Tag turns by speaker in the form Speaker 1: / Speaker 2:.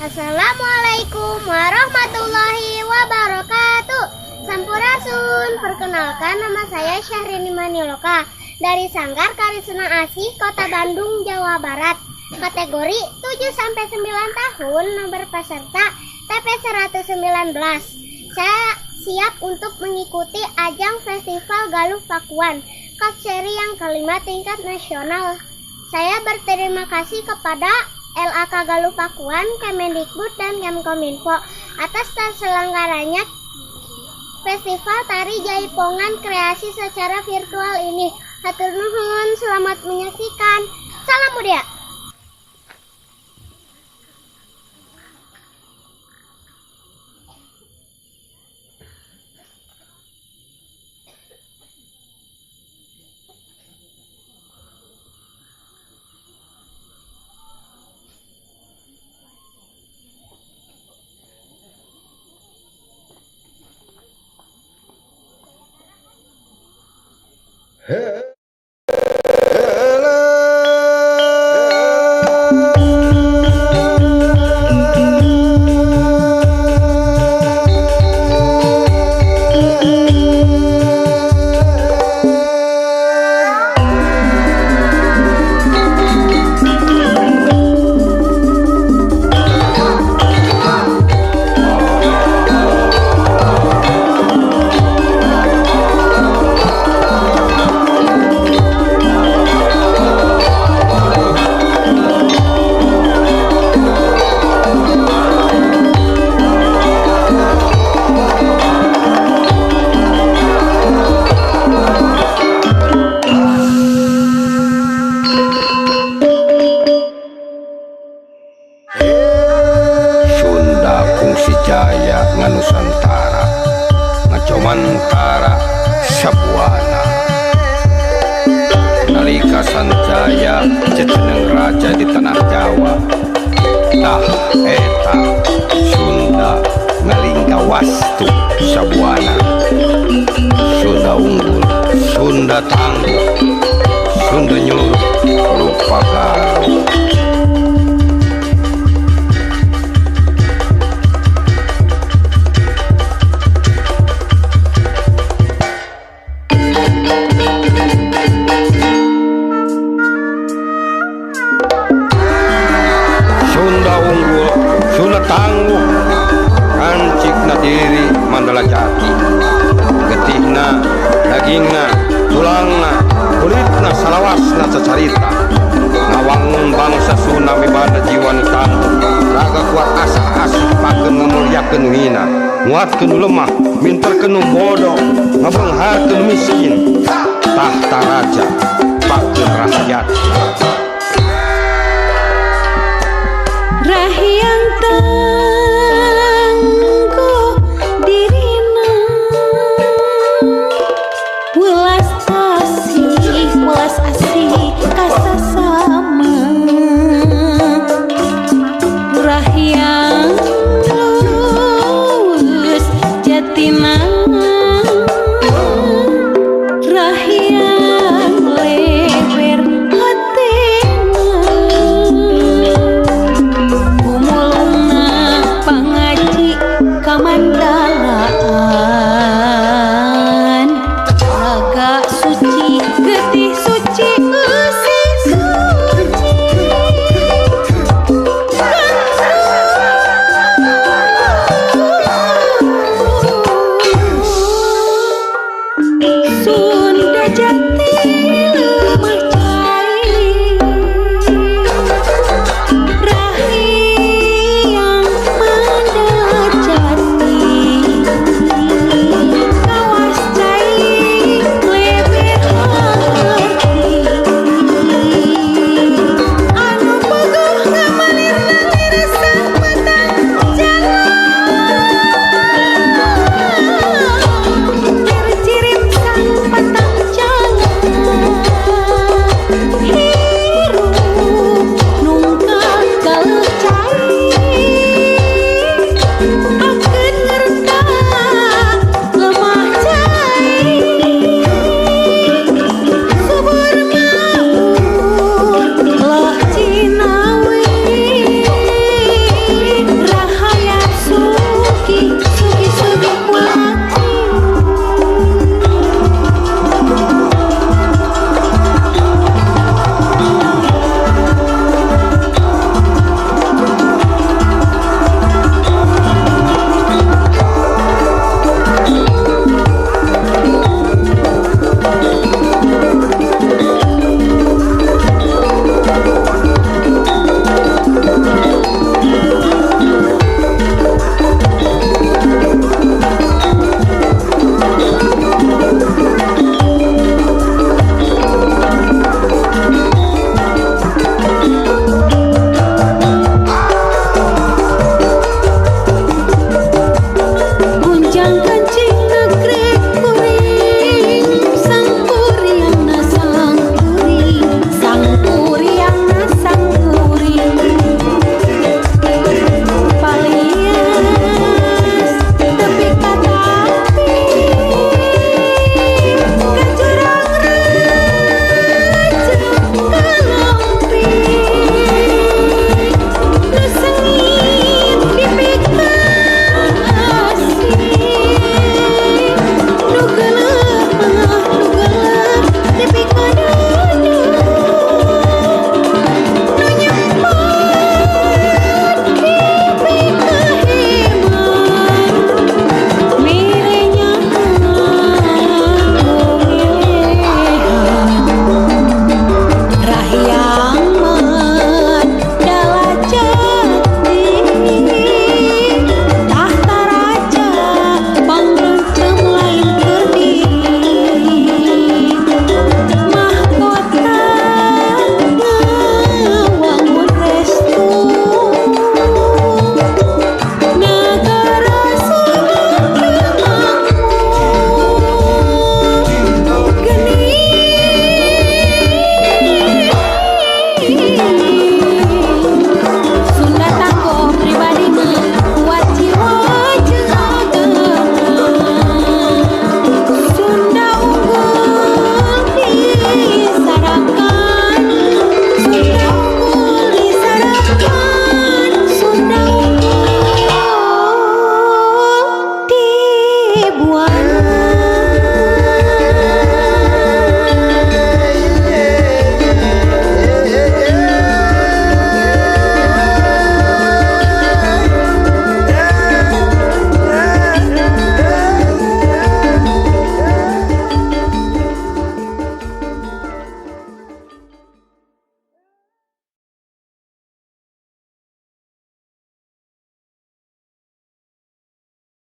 Speaker 1: Assalamualaikum warahmatullahi wabarakatuh. Sampurasun, perkenalkan nama saya Syahrini Maniloka dari Sanggar Karisenang Asih, Kota Bandung, Jawa Barat. Kategori 7-9 tahun, nomor peserta TP 119. Saya siap untuk mengikuti ajang Festival Galuh Pakuan Cup Seri yang kelima tingkat nasional. Saya berterima kasih kepada LAK Galuh Pakuan, Kemendikbud, dan Kemkominfo atas terselenggaranya Festival Tari Jaipongan Kreasi secara virtual ini. Hatur nuhun, selamat menyaksikan. Salam Mudia.
Speaker 2: Jaya nganusantara ngacomantara Sabuana nalika sanjaya jejeneng raja di tanah Jawa tah eta Sunda ngalingga wastu Sabuana. Sunda unggul, Sunda tangguh, Sunda nyuruh lupa galuh. Sunda unggul, Sunda tangguh, rancikna diri Mandala Jati, getihna, dagingna, tulangna, kulitna, salawasna secarita, ngawangun bangsa Sunda mibada jiwa nu tangguh, raga kuat asa asih pakeun ngamulyakeun hina, nguatkeun lemah, minterkeun bodoh, ngabengharkeun miskin, tahta raja, pakeun rakyat.
Speaker 3: Rahyang